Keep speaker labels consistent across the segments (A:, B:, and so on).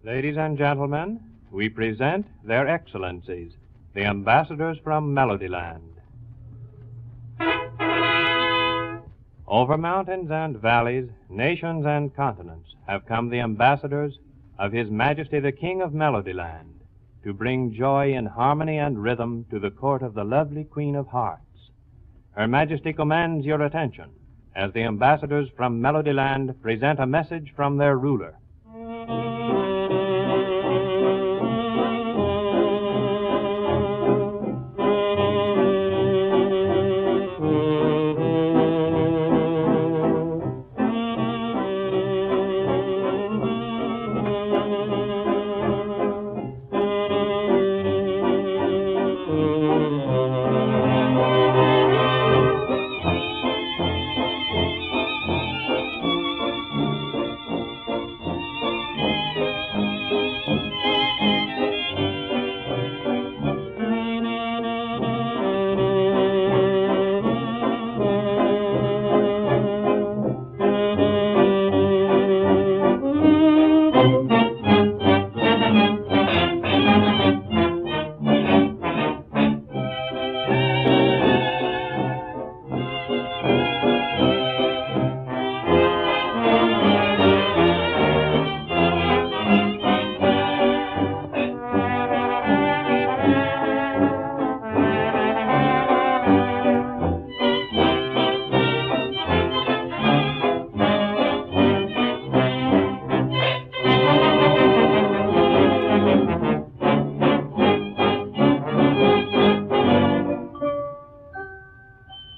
A: Ladies and gentlemen, we present Their Excellencies, the ambassadors from Melodyland. Over mountains and valleys, nations and continents have come the ambassadors of His Majesty the King of Melodyland to bring joy in harmony and rhythm to the court of the lovely Queen of Hearts. Her Majesty commands your attention as the ambassadors from Melodyland present a message from their ruler.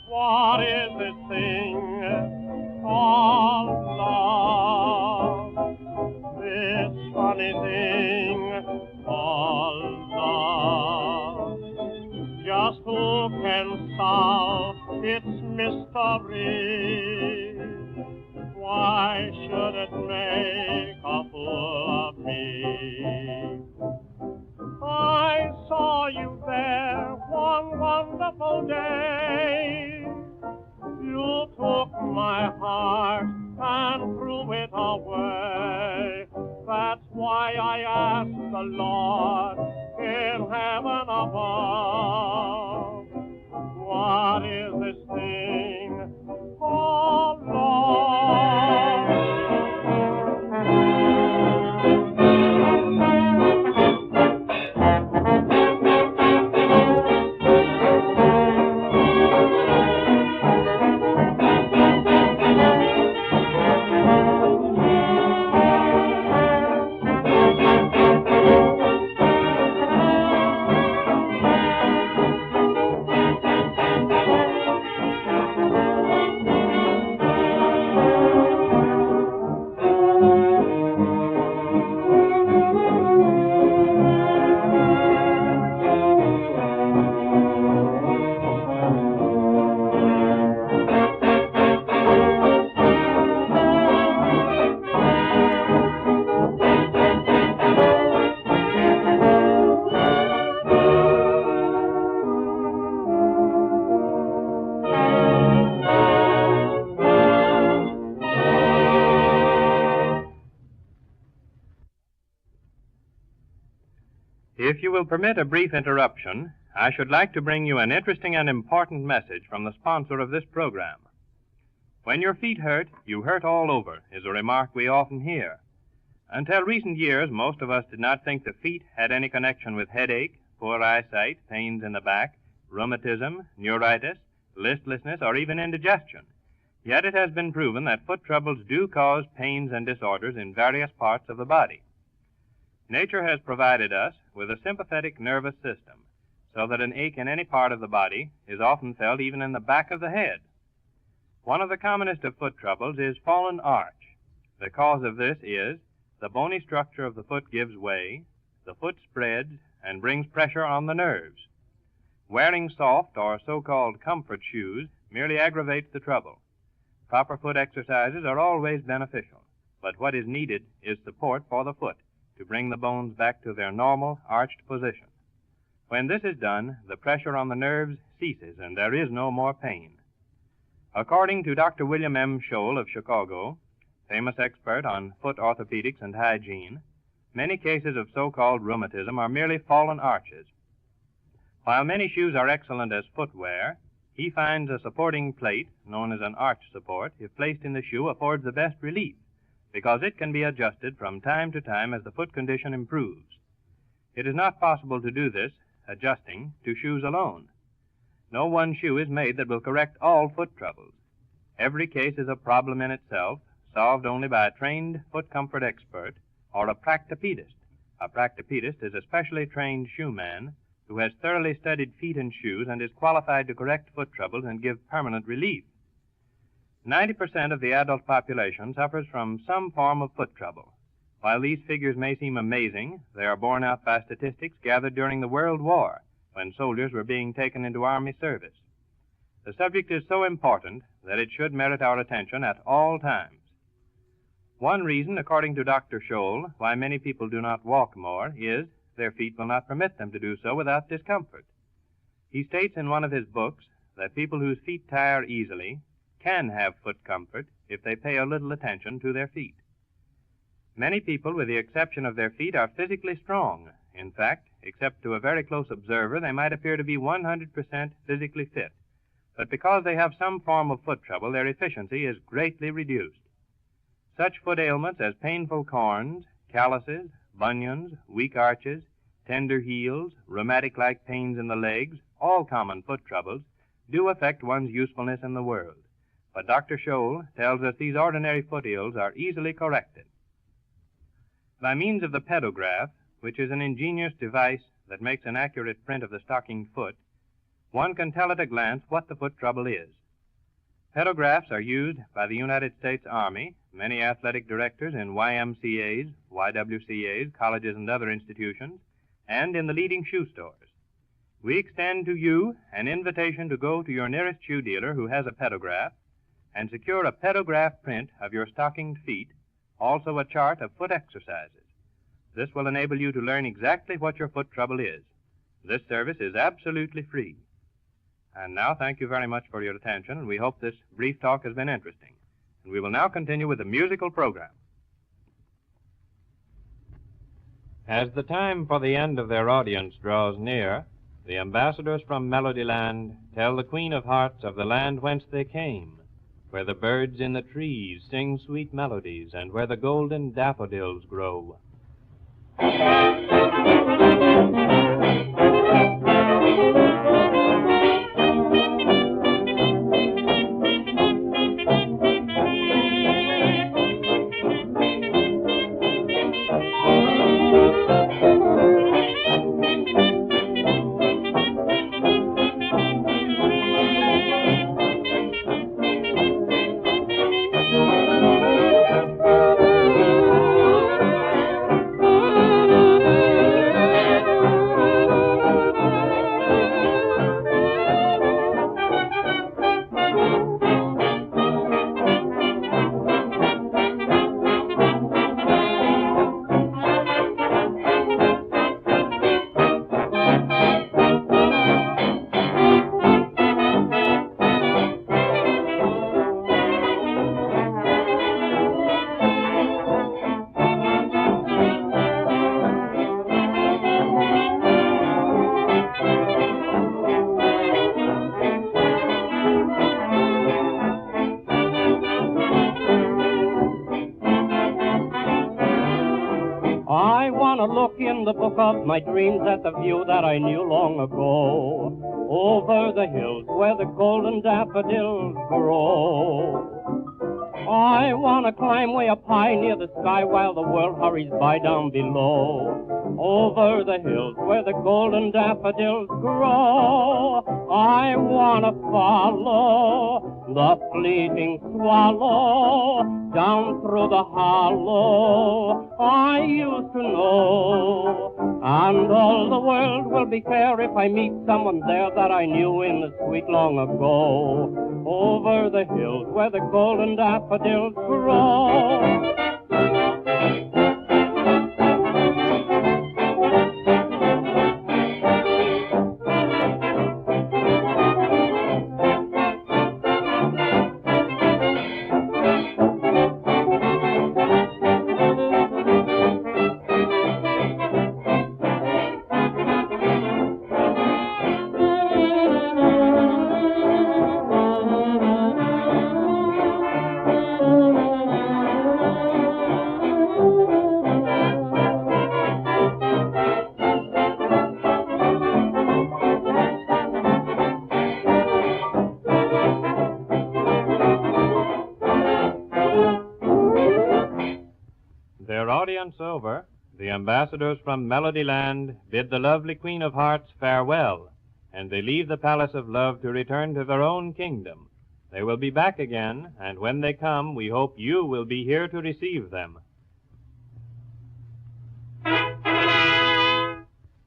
B: What is this thing called love? This funny thing called love. Just who can solve its mystery? Why should it make a fool of me? I saw you there one wonderful day. You took my heart and threw it away. That's why I asked the Lord in heaven above, what is this thing called love?
A: If you will permit a brief interruption, I should like to bring you an interesting and important message from the sponsor of this program. When your feet hurt, you hurt all over, is a remark we often hear. Until recent years, most of us did not think the feet had any connection with headache, poor eyesight, pains in the back, rheumatism, neuritis, listlessness, or even indigestion. Yet it has been proven that foot troubles do cause pains and disorders in various parts of the body. Nature has provided us with a sympathetic nervous system, so that an ache in any part of the body is often felt even in the back of the head. One of the commonest of foot troubles is fallen arch. The cause of this is the bony structure of the foot gives way, the foot spreads, and brings pressure on the nerves. Wearing soft or so-called comfort shoes merely aggravates the trouble. Proper foot exercises are always beneficial, but what is needed is support for the foot to bring the bones back to their normal arched position. When this is done, the pressure on the nerves ceases and there is no more pain. According to Dr. William M. Scholl of Chicago, famous expert on foot orthopedics and hygiene, Many cases of so-called rheumatism are merely fallen arches. While many shoes are excellent as footwear, he finds a supporting plate, known as an arch support, if placed in the shoe, affords the best relief, because it can be adjusted from time to time as the foot condition improves. It is not possible to do this, adjusting, to shoes alone. No one shoe is made that will correct all foot troubles. Every case is a problem in itself, solved only by a trained foot comfort expert or a practopedist. A practopedist is a specially trained shoeman who has thoroughly studied feet and shoes and is qualified to correct foot troubles and give permanent relief. 90% of the adult population suffers from some form of foot trouble. While these figures may seem amazing, they are borne out by statistics gathered during the World War, when soldiers were being taken into Army service. The subject is so important that it should merit our attention at all times. One reason, according to Dr. Scholl, why many people do not walk more is their feet will not permit them to do so without discomfort. He states in one of his books that people whose feet tire easily can have foot comfort if they pay a little attention to their feet. Many people, with the exception of their feet, are physically strong. In fact, except to a very close observer, they might appear to be 100% physically fit. But because they have some form of foot trouble, their efficiency is greatly reduced. Such foot ailments as painful corns, calluses, bunions, weak arches, tender heels, rheumatic-like pains in the legs, all common foot troubles, do affect one's usefulness in the world. But Dr. Scholl tells us these ordinary foot ills are easily corrected. By means of the pedograph, which is an ingenious device that makes an accurate print of the stockinged foot, one can tell at a glance what the foot trouble is. Pedographs are used by the United States Army, many athletic directors in YMCAs, YWCAs, colleges and other institutions, and in the leading shoe stores. We extend to you an invitation to go to your nearest shoe dealer who has a pedograph and secure a pedograph print of your stockinged feet, also a chart of foot exercises. This will enable you to learn exactly what your foot trouble is. This service is absolutely free. And now, thank you very much for your attention, and we hope this brief talk has been interesting. And we will now continue with the musical program. As the time for the end of their audience draws near, the ambassadors from Melodyland tell the Queen of Hearts of the land whence they came, where the birds in the trees sing sweet melodies, and where the golden daffodils grow.
B: Look in the book of my dreams at the view that I knew long ago, over the hills where the golden daffodils grow. I want to climb way up high near the sky while the world hurries by down below, over the hills where the golden daffodils grow. I want to follow the fleeting swallow down through the hollow I used to know, and all the world will be fair if I meet someone there that I knew in the sweet long ago, over the hills where the golden daffodils grow.
A: over, the ambassadors from Melodyland bid the lovely Queen of Hearts farewell, and they leave the Palace of Love to return to their own kingdom. They will be back again, and when they come, we hope you will be here to receive them.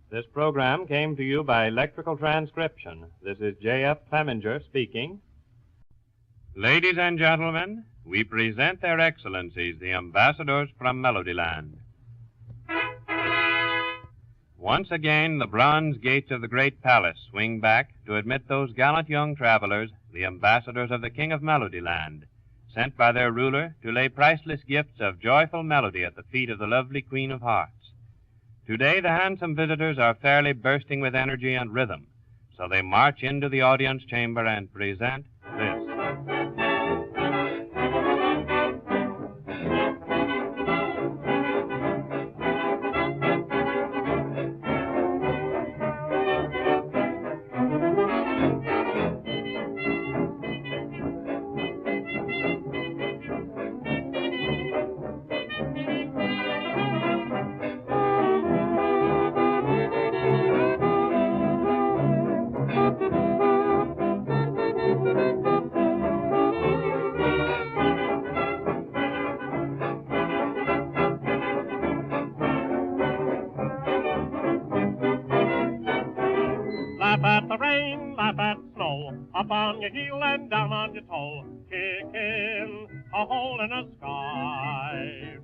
A: This program came to you by electrical transcription. This is J.F. Clemenger speaking. Ladies and gentlemen, we present their excellencies, the ambassadors from Melodyland. Once again, the bronze gates of the great palace swing back to admit those gallant young travelers, the ambassadors of the King of Melodyland, sent by their ruler to lay priceless gifts of joyful melody at the feet of the lovely Queen of Hearts. Today, the handsome visitors are fairly bursting with energy and rhythm, so they march into the audience chamber and present this.
B: Laugh at the rain, laugh at snow, up on your heel and down on your toe, kicking a hole in the sky.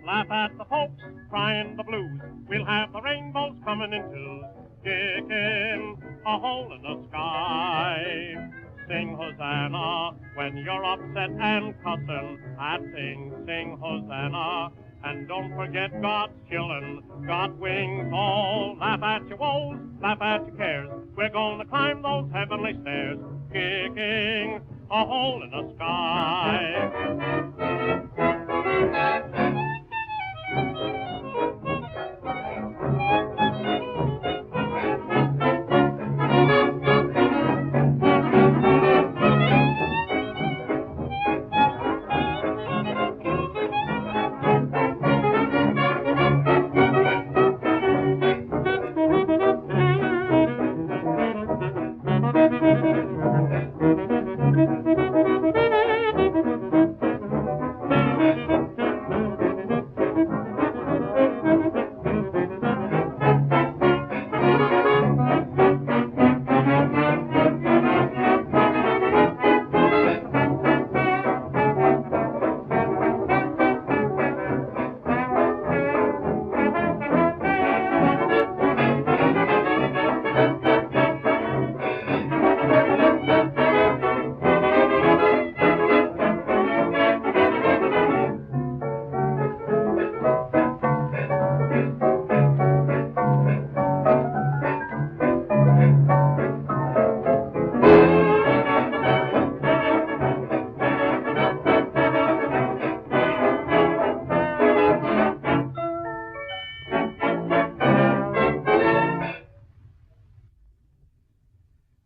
B: Laugh at the folks crying the blues, we'll have the rainbows coming in twos, kicking a hole in the sky. Sing Hosanna when you're upset and cussing at things, sing Hosanna. And don't forget God's children got wings. Oh, laugh at your woes, laugh at your cares. We're going to climb those heavenly stairs, kicking a hole in the sky.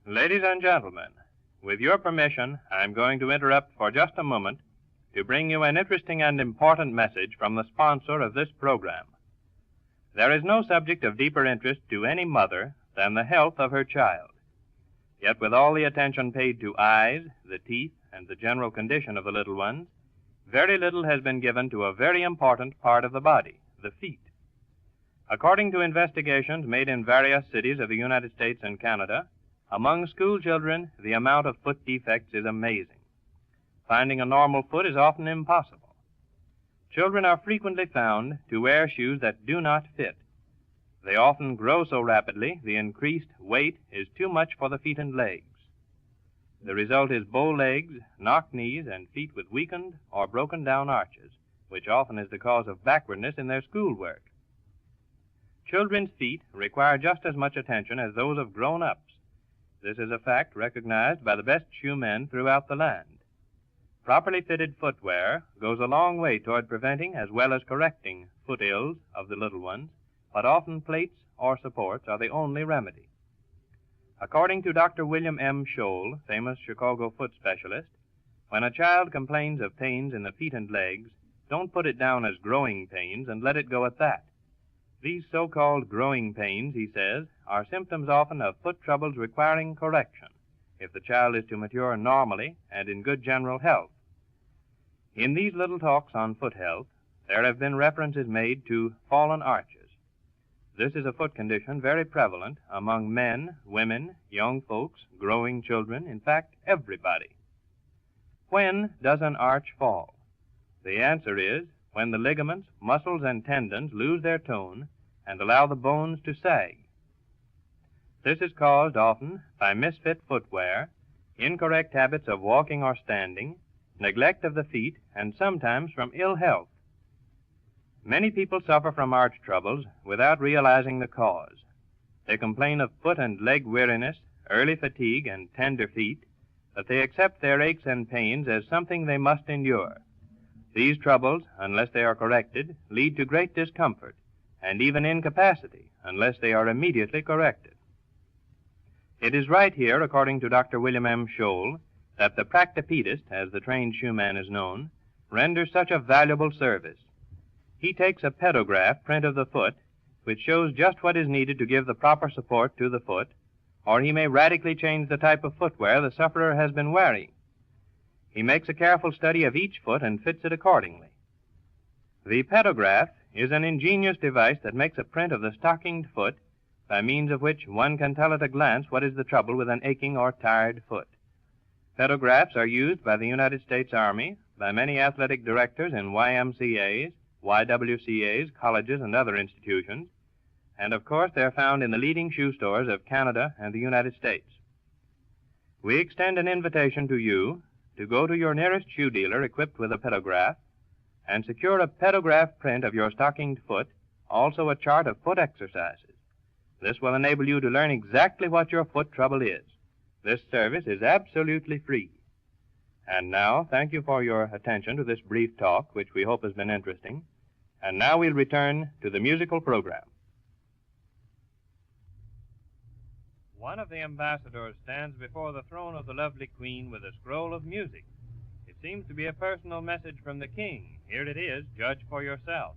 A: Ladies and gentlemen, with your permission, I'm going to interrupt for just a moment to bring you an interesting and important message from the sponsor of this program. There is no subject of deeper interest to any mother than the health of her child. Yet with all the attention paid to eyes, the teeth, and the general condition of the little ones, very little has been given to a very important part of the body, the feet. According to investigations made in various cities of the United States and Canada, among school children, the amount of foot defects is amazing. Finding a normal foot is often impossible. Children are frequently found to wear shoes that do not fit. They often grow so rapidly, the increased weight is too much for the feet and legs. The result is bow legs, knock knees, and feet with weakened or broken down arches, which often is the cause of backwardness in their schoolwork. Children's feet require just as much attention as those of grown-ups. This is a fact recognized by the best shoemen throughout the land. Properly fitted footwear goes a long way toward preventing as well as correcting foot ills of the little ones, but often plates or supports are the only remedy. According to Dr. William M. Scholl, famous Chicago foot specialist, when a child complains of pains in the feet and legs, don't put it down as growing pains and let it go at that. These so-called growing pains, he says, are symptoms often of foot troubles requiring correction if the child is to mature normally and in good general health. In these little talks on foot health, there have been references made to fallen arches. This is a foot condition very prevalent among men, women, young folks, growing children, in fact, everybody. When does an arch fall? The answer is when the ligaments, muscles, and tendons lose their tone and allow the bones to sag. This is caused often by misfit footwear, incorrect habits of walking or standing, neglect of the feet, and sometimes from ill health. Many people suffer from arch troubles without realizing the cause. They complain of foot and leg weariness, early fatigue, and tender feet, but they accept their aches and pains as something they must endure. These troubles, unless they are corrected, lead to great discomfort and even incapacity unless they are immediately corrected. It is right here, according to Dr. William M. Scholl, that the practipedist, as the trained shoeman is known, renders such a valuable service. He takes a pedograph print of the foot, which shows just what is needed to give the proper support to the foot, or he may radically change the type of footwear the sufferer has been wearing. He makes a careful study of each foot and fits it accordingly. The pedograph is an ingenious device that makes a print of the stockinged foot by means of which one can tell at a glance what is the trouble with an aching or tired foot. Pedographs are used by the United States Army, by many athletic directors in YMCAs, YWCAs, colleges, and other institutions, and of course they're found in the leading shoe stores of Canada and the United States. We extend an invitation to you to go to your nearest shoe dealer equipped with a pedograph and secure a pedograph print of your stockinged foot, also a chart of foot exercises. This will enable you to learn exactly what your foot trouble is. This service is absolutely free. And now, thank you for your attention to this brief talk, which we hope has been interesting. And now we'll return to the musical program. One of the ambassadors stands before the throne of the lovely queen with a scroll of music. It seems to be a personal message from the king. Here it is. Judge for yourself.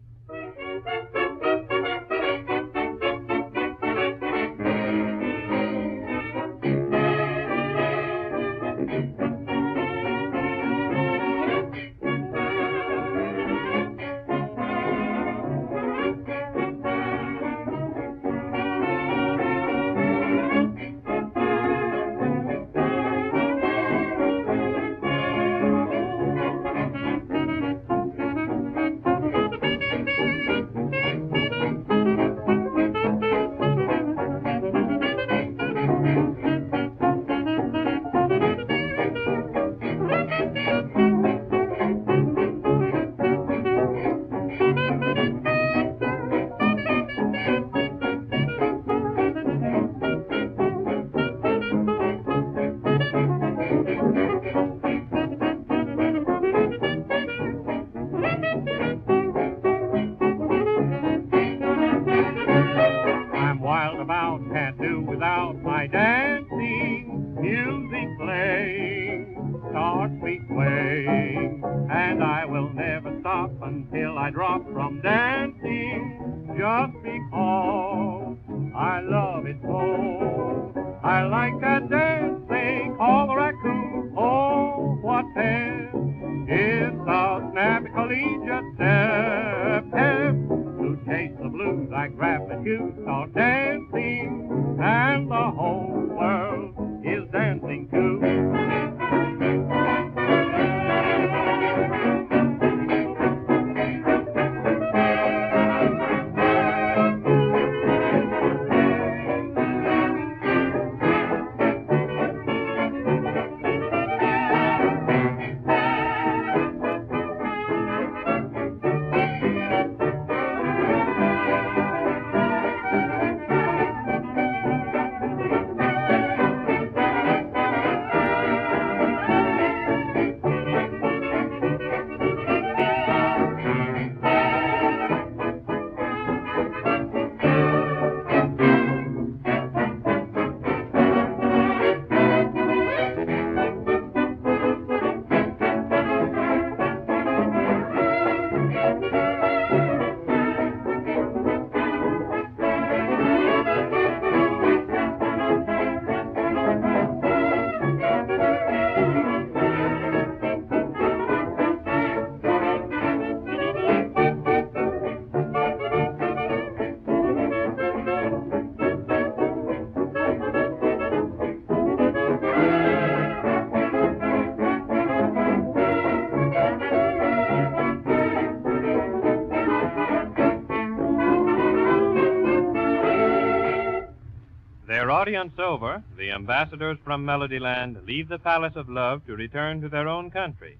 A: Their audience over, the ambassadors from Melodyland leave the Palace of Love to return to their own country.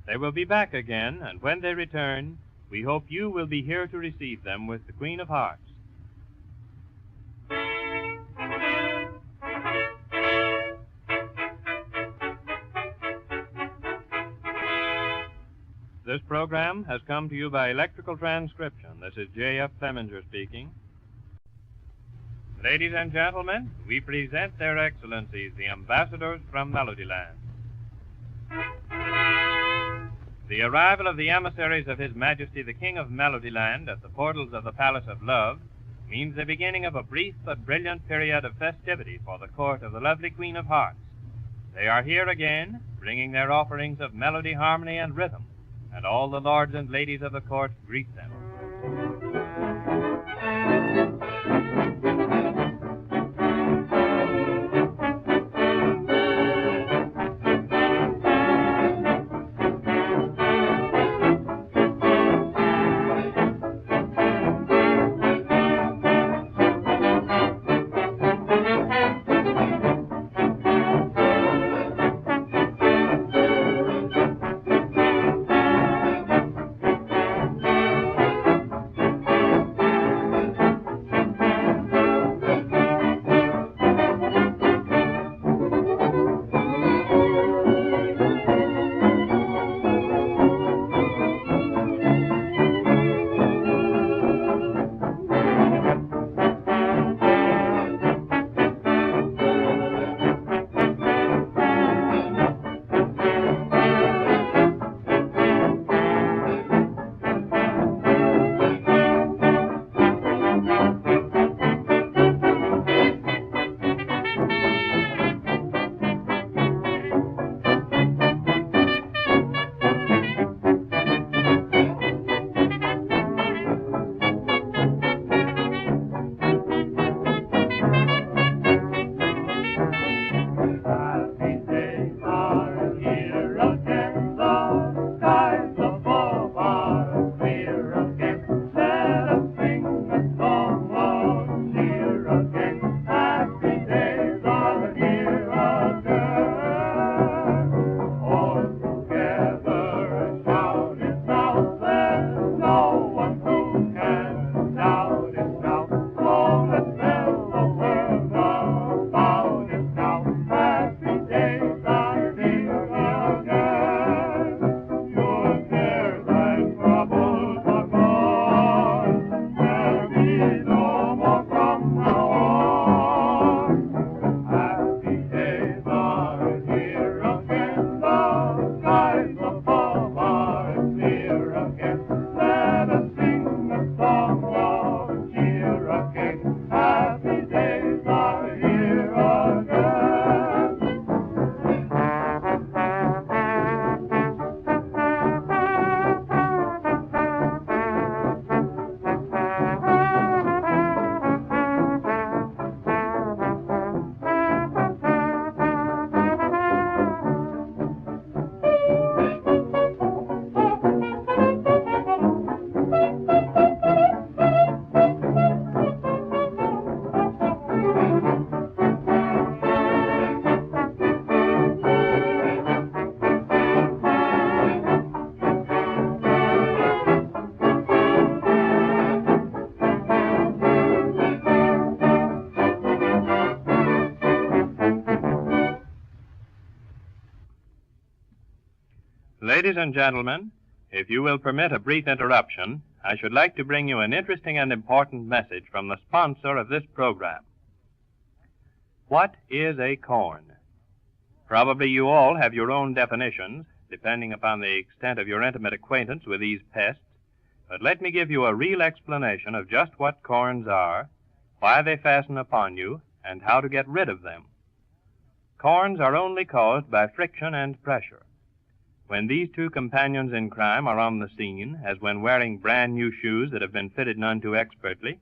A: They will be back again, and when they return, we hope you will be here to receive them with the Queen of Hearts. This program has come to you by electrical transcription. This is J.F. Clemenger speaking. Ladies and gentlemen, we present their excellencies, the ambassadors from Melodyland. The arrival of the emissaries of His Majesty the King of Melodyland at the portals of the Palace of Love means the beginning of a brief but brilliant period of festivity for the court of the lovely Queen of Hearts. They are here again, bringing their offerings of melody, harmony, and rhythm, and all the lords and ladies of the court greet them. Ladies and gentlemen, if you will permit a brief interruption, I should like to bring you an interesting and important message from the sponsor of this program. What is a corn? Probably you all have your own definitions, depending upon the extent of your intimate acquaintance with these pests, but let me give you a real explanation of just what corns are, why they fasten upon you, and how to get rid of them. Corns are only caused by friction and pressure. When these two companions in crime are on the scene, as when wearing brand new shoes that have been fitted none too expertly,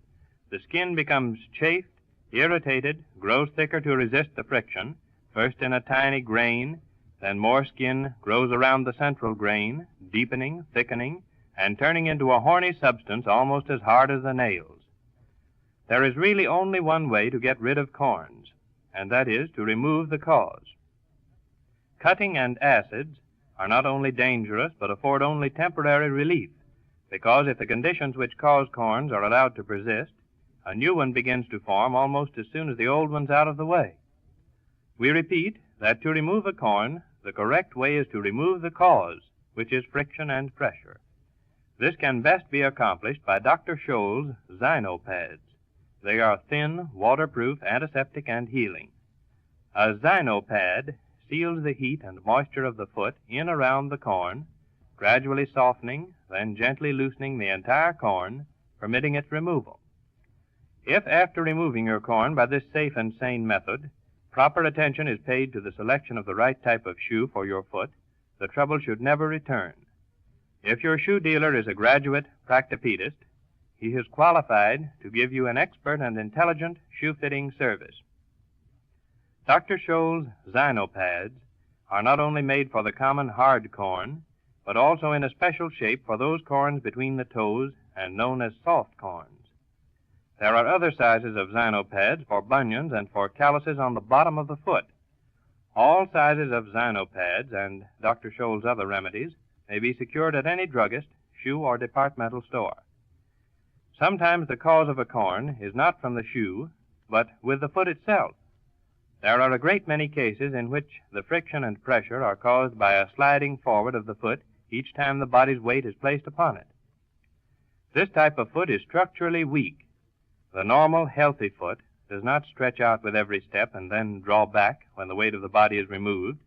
A: the skin becomes chafed, irritated, grows thicker to resist the friction, first in a tiny grain, then more skin grows around the central grain, deepening, thickening, and turning into a horny substance almost as hard as the nails. There is really only one way to get rid of corns, and that is to remove the cause. Cutting and acids are not only dangerous, but afford only temporary relief, because if the conditions which cause corns are allowed to persist, a new one begins to form almost as soon as the old one's out of the way. We repeat that to remove a corn, the correct way is to remove the cause, which is friction and pressure. This can best be accomplished by Dr. Scholl's Zynopads. They are thin, waterproof, antiseptic, and healing. A Zynopad seals the heat and moisture of the foot in around the corn, gradually softening, then gently loosening the entire corn, permitting its removal. If after removing your corn by this safe and sane method, proper attention is paid to the selection of the right type of shoe for your foot, the trouble should never return. If your shoe dealer is a graduate practipedist, he is qualified to give you an expert and intelligent shoe-fitting service. Dr. Scholl's Zynopads are not only made for the common hard corn, but also in a special shape for those corns between the toes and known as soft corns. There are other sizes of Zynopads for bunions and for calluses on the bottom of the foot. All sizes of Zynopads and Dr. Scholl's other remedies may be secured at any druggist, shoe, or departmental store. Sometimes the cause of a corn is not from the shoe, but with the foot itself. There are a great many cases in which the friction and pressure are caused by a sliding forward of the foot each time the body's weight is placed upon it. This type of foot is structurally weak. The normal, healthy foot does not stretch out with every step and then draw back when the weight of the body is removed.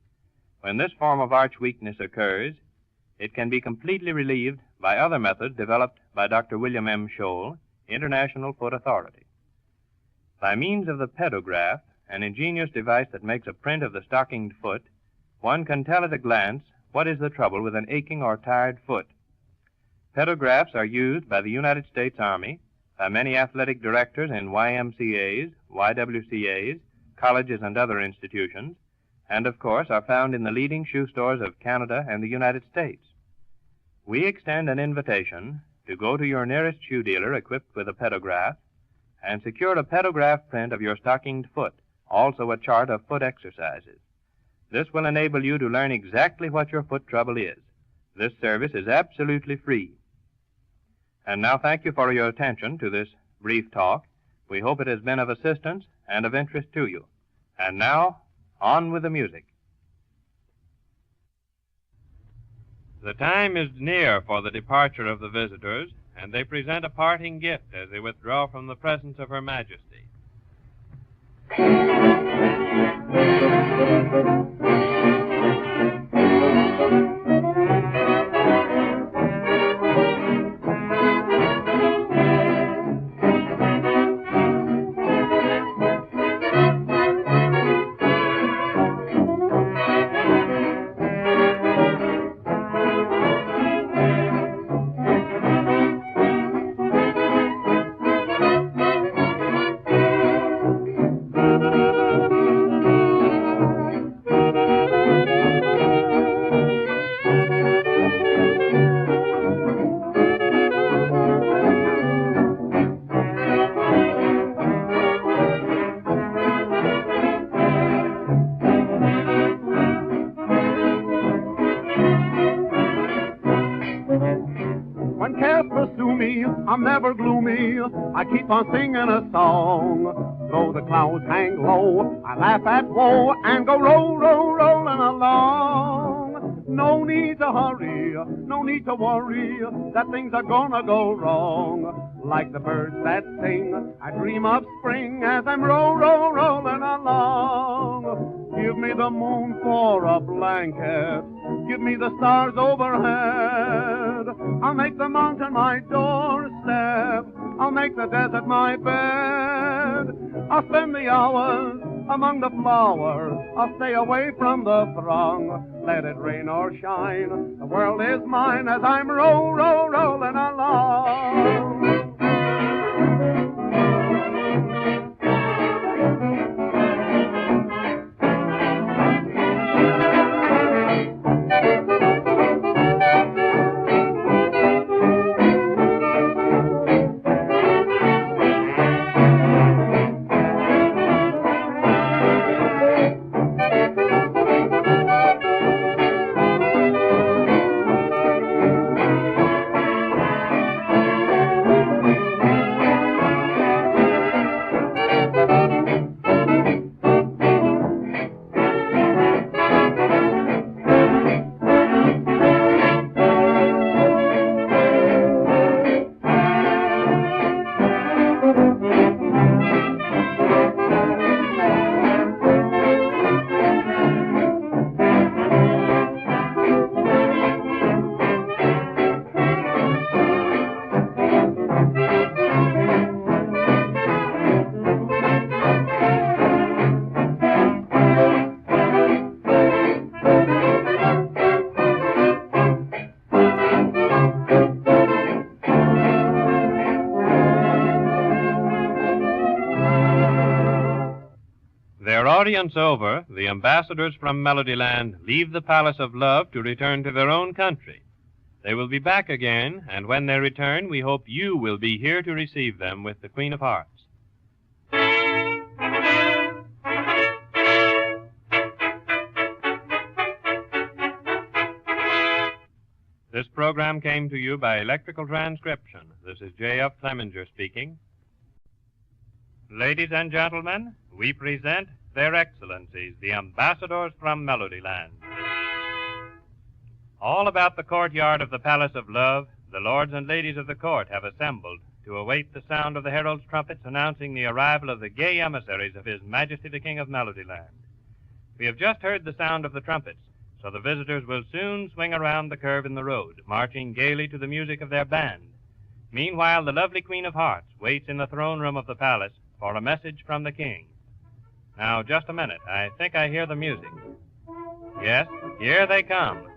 A: When this form of arch weakness occurs, it can be completely relieved by other methods developed by Dr. William M. Scholl, International Foot Authority. By means of the pedograph, an ingenious device that makes a print of the stockinged foot, one can tell at a glance what is the trouble with an aching or tired foot. Pedographs are used by the United States Army, by many athletic directors in YMCAs, YWCAs, colleges, and other institutions, and of course are found in the leading shoe stores of Canada and the United States. We extend an invitation to go to your nearest shoe dealer equipped with a pedograph and secure a pedograph print of your stockinged foot, also a chart of foot exercises. This will enable you to learn exactly what your foot trouble is. This service is absolutely free. And now thank you for your attention to this brief talk. We hope it has been of assistance and of interest to you. And now, on with the music. The time is near for the departure of the visitors, and they present a parting gift as they withdraw from the presence of Her Majesty.
C: When cares pursue me, I'm never gloomy. I keep on singing a song. Though the clouds hang low, I laugh at woe and go rolling along. No need to hurry, no need to worry, that things are gonna go wrong. Like the birds that sing, I dream of spring as I'm rolling along. Give me the moon for a blanket, give me the stars overhead. I'll make the mountain my doorstep, I'll make the desert my bed. I'll spend the hours among the flowers, I'll stay away from the throng. Let it rain or shine, the world is mine as I'm rolling along.
A: audience over, the ambassadors from Melodyland leave the Palace of Love to return to their own country. They will be back again, and when they return, we hope you will be here to receive them with the Queen of Hearts. This program came to you by electrical transcription. This is J.F. Clemenger speaking. Ladies and gentlemen, we present Their Excellencies, the ambassadors from Melodyland. All about the courtyard of the Palace of Love, the lords and ladies of the court have assembled to await the sound of the herald's trumpets announcing the arrival of the gay emissaries of His Majesty the King of Melodyland. We have just heard the sound of the trumpets, so the visitors will soon swing around the curve in the road, marching gaily to the music of their band. Meanwhile, the lovely Queen of Hearts waits in the throne room of the palace for a message from the king. Now, just a minute. I think I hear the music. Yes, here they come.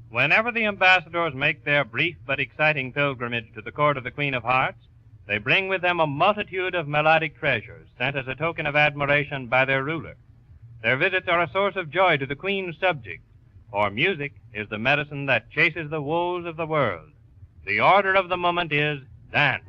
A: Whenever the ambassadors make their brief but exciting pilgrimage to the court of the Queen of Hearts, they bring with them a multitude of melodic treasures sent as a token of admiration by their ruler. Their visits are a source of joy to the Queen's subjects, for music is the medicine that chases the woes of the world. The order of the moment is dance.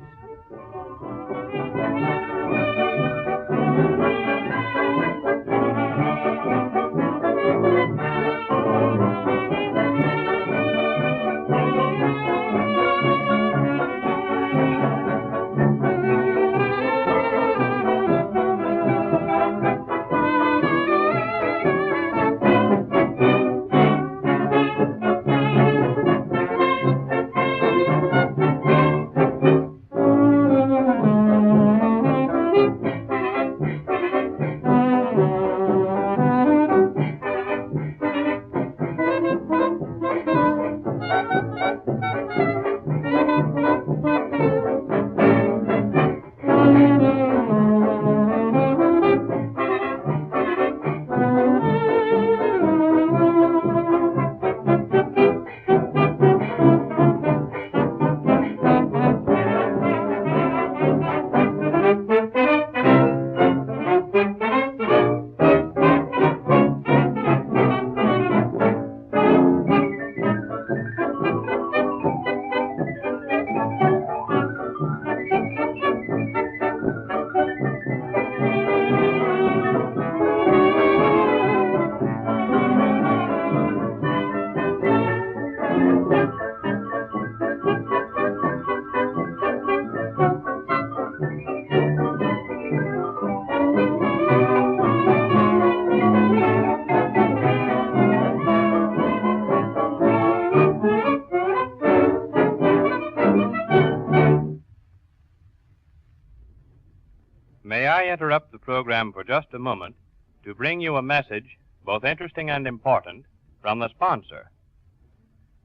A: May I interrupt the program for just a moment to bring you a message, both interesting and important, from the sponsor.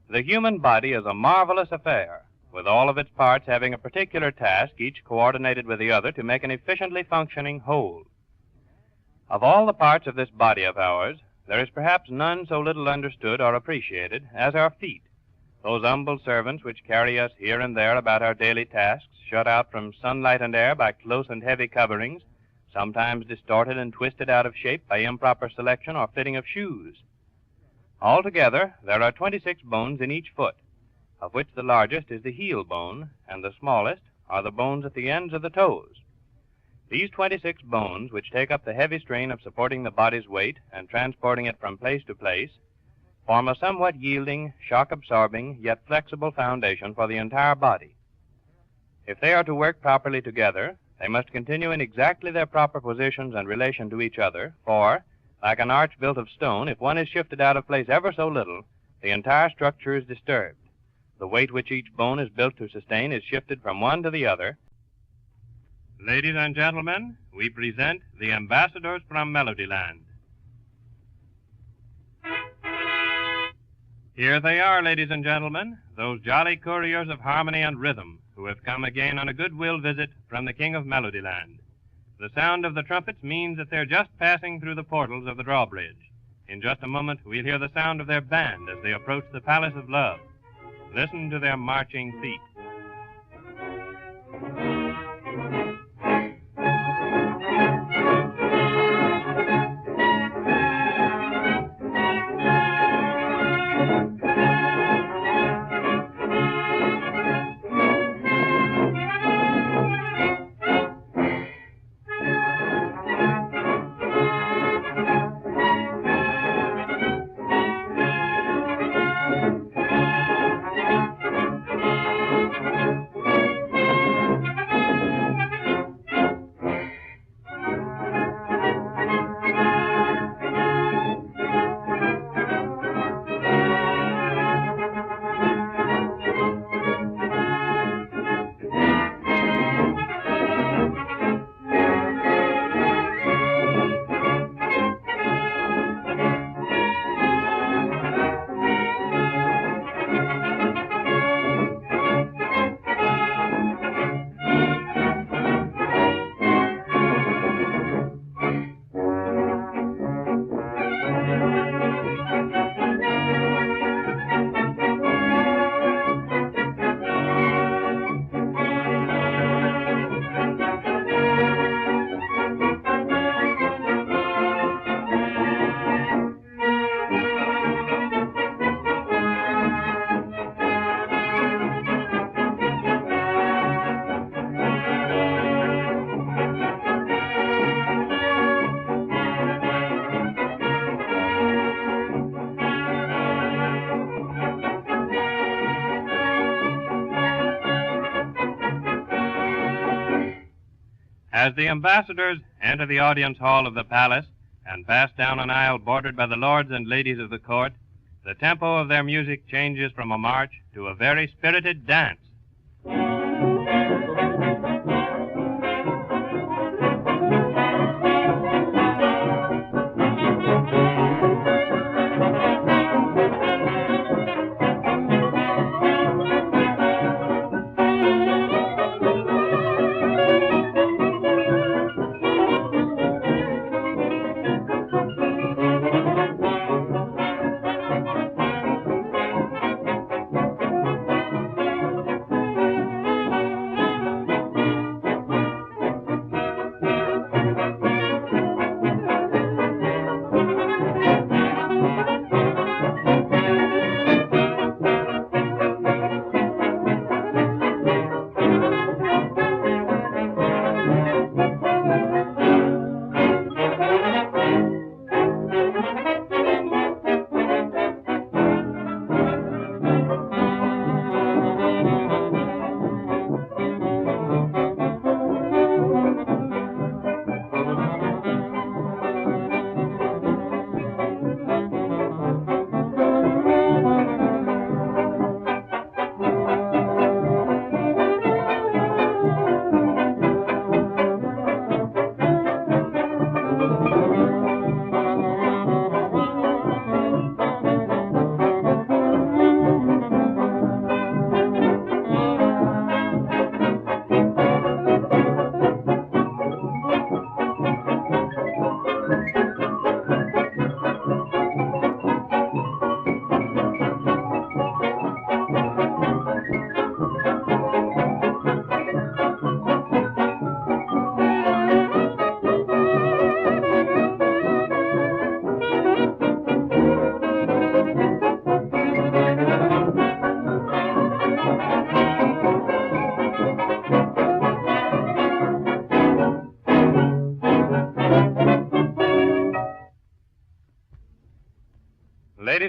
A: The human body is a marvelous affair, with all of its parts having a particular task, each coordinated with the other, to make an efficiently functioning whole. Of all the parts of this body of ours, there is perhaps none so little understood or appreciated as our feet, those humble servants which carry us here and there about our daily tasks, shut out from sunlight and air by close and heavy coverings, sometimes distorted and twisted out of shape by improper selection or fitting of shoes. Altogether, there are 26 bones in each foot, of which the largest is the heel bone, and the smallest are the bones at the ends of the toes. These 26 bones, which take up the heavy strain of supporting the body's weight and transporting it from place to place, form a somewhat yielding, shock-absorbing, yet flexible foundation for the entire body. If they are to work properly together, they must continue in exactly their proper positions and relation to each other, for, like an arch built of stone, if one is shifted out of place ever so little, the entire structure is disturbed. The weight which each bone is built to sustain is shifted from one to the other. Ladies and gentlemen, we present the ambassadors from Melodyland. Here they are, ladies and gentlemen, those jolly couriers of harmony and rhythm who have come again on a goodwill visit from the King of Melodyland. The sound of the trumpets means that they're just passing through the portals of the drawbridge. In just a moment, we'll hear the sound of their band as they approach the Palace of Love. Listen to their marching feet. As the ambassadors enter the audience hall of the palace and pass down an aisle bordered by the lords and ladies of the court, the tempo of their music changes from a march to a very spirited dance.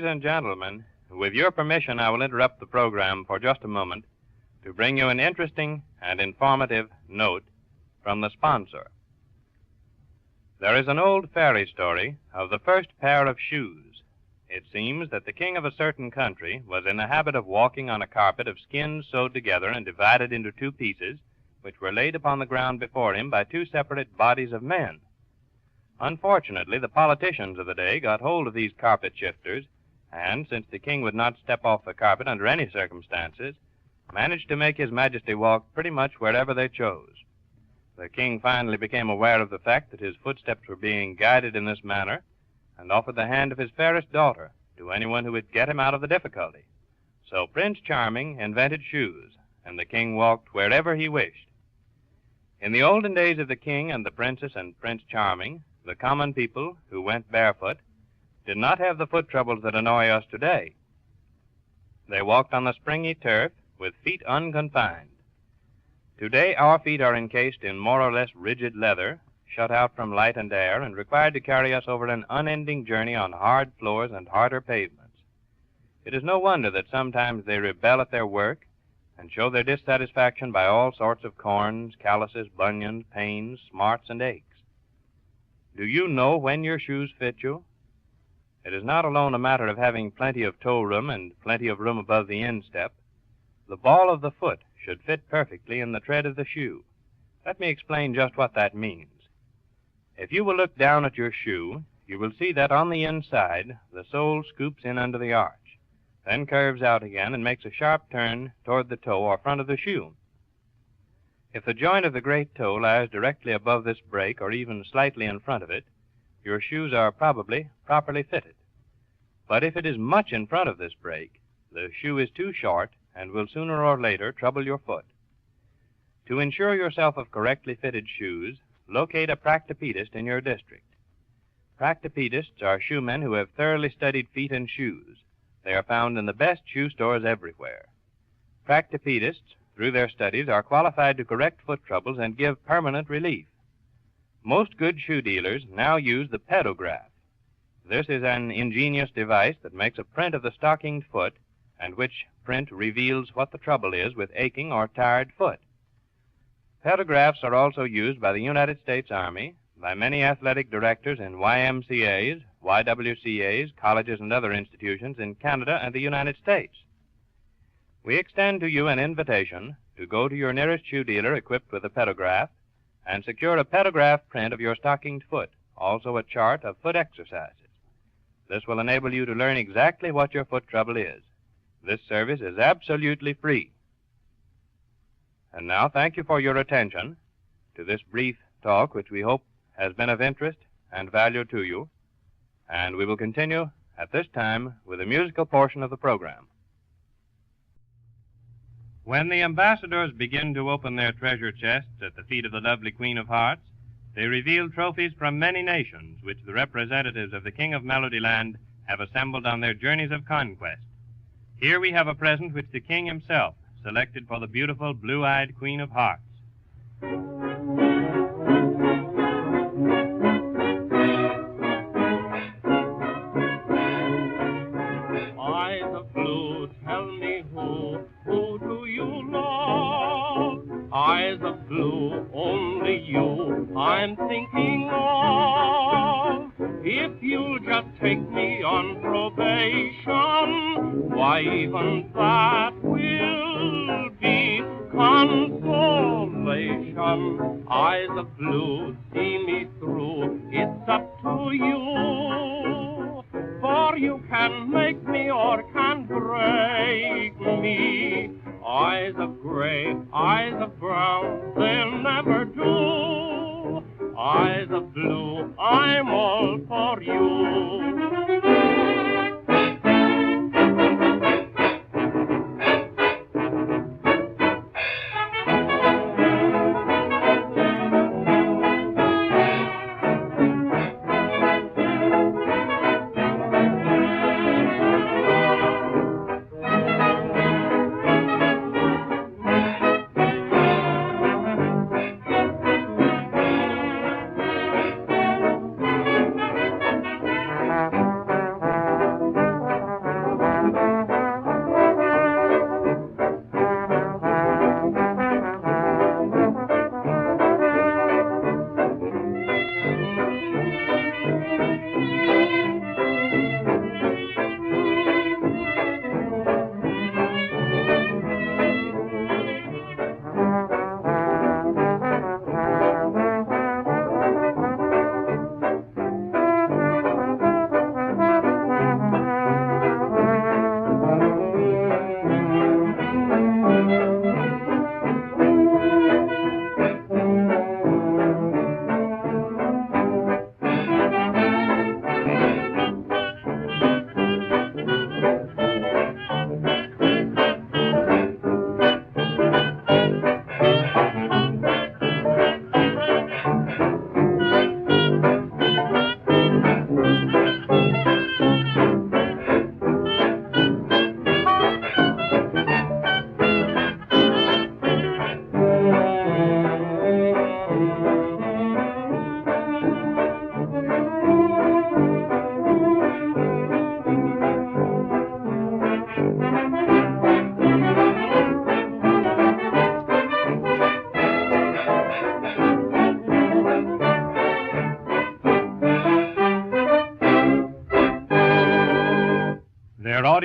A: Ladies and gentlemen, with your permission, I will interrupt the program for just a moment to bring you an interesting and informative note from the sponsor. There is an old fairy story of the first pair of shoes. It seems that the king of a certain country was in the habit of walking on a carpet of skins sewed together and divided into two pieces, which were laid upon the ground before him by two separate bodies of men. Unfortunately, the politicians of the day got hold of these carpet shifters, and, since the king would not step off the carpet under any circumstances, managed to make His Majesty walk pretty much wherever they chose. The king finally became aware of the fact that his footsteps were being guided in this manner, and offered the hand of his fairest daughter to anyone who would get him out of the difficulty. So Prince Charming invented shoes, and the king walked wherever he wished. In the olden days of the king and the princess and Prince Charming, the common people who went barefoot did not have the foot troubles that annoy us today. They walked on the springy turf with feet unconfined. Today, our feet are encased in more or less rigid leather, shut out from light and air, and required to carry us over an unending journey on hard floors and harder pavements. It is no wonder that sometimes they rebel at their work and show their dissatisfaction by all sorts of corns, calluses, bunions, pains, smarts, and aches. Do you know when your shoes fit you? It is not alone a matter of having plenty of toe room and plenty of room above the instep. The ball of the foot should fit perfectly in the tread of the shoe. Let me explain just what that means. If you will look down at your shoe, you will see that on the inside, the sole scoops in under the arch, then curves out again and makes a sharp turn toward the toe or front of the shoe. If the joint of the great toe lies directly above this break or even slightly in front of it, your shoes are probably properly fitted. But if it is much in front of this break, the shoe is too short and will sooner or later trouble your foot. To ensure yourself of correctly fitted shoes, locate a practipedist in your district. Practipedists are shoemen who have thoroughly studied feet and shoes. They are found in the best shoe stores everywhere. Practipedists, through their studies, are qualified to correct foot troubles and give permanent relief. Most good shoe dealers now use the pedograph. This is an ingenious device that makes a print of the stockinged foot, and which print reveals what the trouble is with aching or tired foot. Pedographs are also used by the United States Army, by many athletic directors in YMCAs, YWCAs, colleges, and other institutions in Canada and the United States. We extend to you an invitation to go to your nearest shoe dealer equipped with a pedograph and secure a pedograph print of your stockinged foot, also a chart of foot exercises. This will enable you to learn exactly what your foot trouble is. This service is absolutely free. And now, thank you for your attention to this brief talk, which we hope has been of interest and value to you, and we will continue at this time with the musical portion of the program. When the ambassadors begin to open their treasure chests at the feet of the lovely Queen of Hearts, they reveal trophies from many nations which the representatives of the King of Melodyland have assembled on their journeys of conquest. Here we have a present which the king himself selected for the beautiful blue-eyed Queen of Hearts.
B: Eyes of blue, tell me who do you love? Eyes of blue, only you I'm thinking of. If you'll just take me on probation, why even that will be consolation. Eyes of blue, see me through, it's up to you. For you can make me or can break me. Eyes of gray, eyes of brown, they'll never do. Eyes of blue, I'm all for you.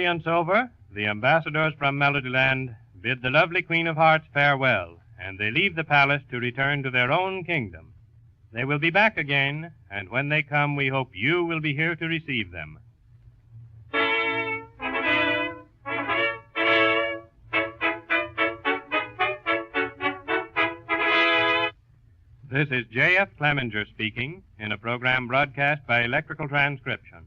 A: audience over, the ambassadors from Melodyland bid the lovely Queen of Hearts farewell, and they leave the palace to return to their own kingdom. They will be back again, and when they come, we hope you will be here to receive them. This is J.F. Clemenger speaking in a program broadcast by electrical transcription.